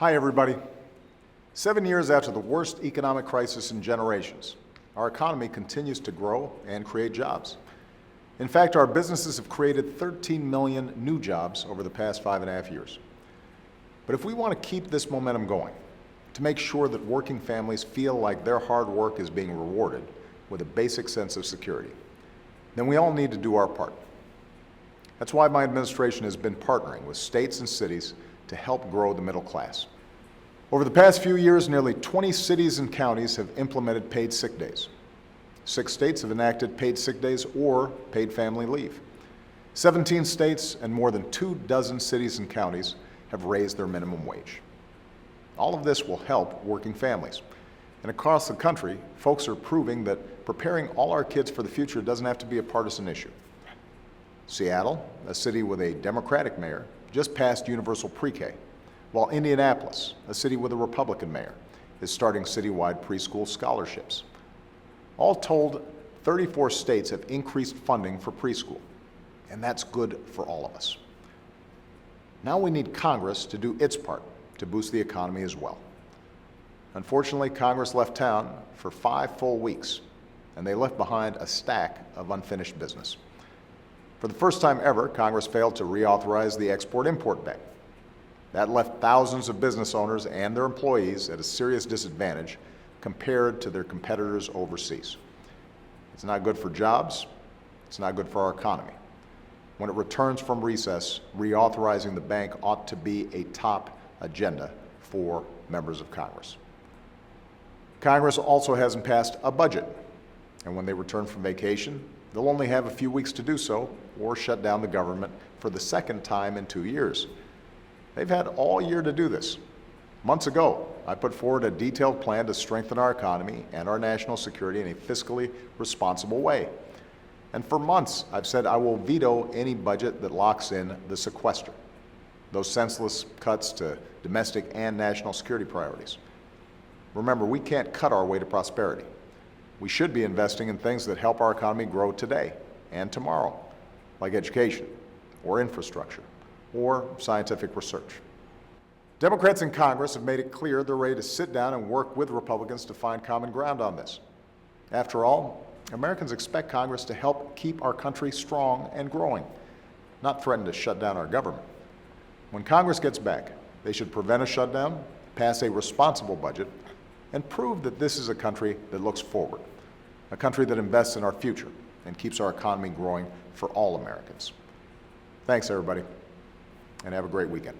Hi, everybody. 7 years after the worst economic crisis in generations, our economy continues to grow and create jobs. In fact, our businesses have created 13 million new jobs over the past 5.5 years. But if we want to keep this momentum going, to make sure that working families feel like their hard work is being rewarded with a basic sense of security, then we all need to do our part. That's why my administration has been partnering with states and cities to help grow the middle class. Over the past few years, nearly 20 cities and counties have implemented paid sick days. 6 states have enacted paid sick days or paid family leave. 17 states and more than 24 cities and counties have raised their minimum wage. All of this will help working families. And across the country, folks are proving that preparing all our kids for the future doesn't have to be a partisan issue. Seattle, a city with a Democratic mayor, just passed universal pre-K, while Indianapolis, a city with a Republican mayor, is starting citywide preschool scholarships. All told, 34 states have increased funding for preschool, and that's good for all of us. Now we need Congress to do its part to boost the economy as well. Unfortunately, Congress left town for 5 full weeks, and they left behind a stack of unfinished business. For the first time ever, Congress failed to reauthorize the Export-Import Bank. That left thousands of business owners and their employees at a serious disadvantage compared to their competitors overseas. It's not good for jobs. It's not good for our economy. When it returns from recess, reauthorizing the bank ought to be a top agenda for members of Congress. Congress also hasn't passed a budget, and when they return from vacation, they'll only have a few weeks to do so or shut down the government for the second time in 2 years. They've had all year to do this. Months ago, I put forward a detailed plan to strengthen our economy and our national security in a fiscally responsible way. And for months, I've said I will veto any budget that locks in the sequester, those senseless cuts to domestic and national security priorities. Remember, we can't cut our way to prosperity. We should be investing in things that help our economy grow today and tomorrow, like education or infrastructure or scientific research. Democrats in Congress have made it clear they're ready to sit down and work with Republicans to find common ground on this. After all, Americans expect Congress to help keep our country strong and growing, not threaten to shut down our government. When Congress gets back, they should prevent a shutdown, pass a responsible budget, and prove that this is a country that looks forward, a country that invests in our future and keeps our economy growing for all Americans. Thanks, everybody, and have a great weekend.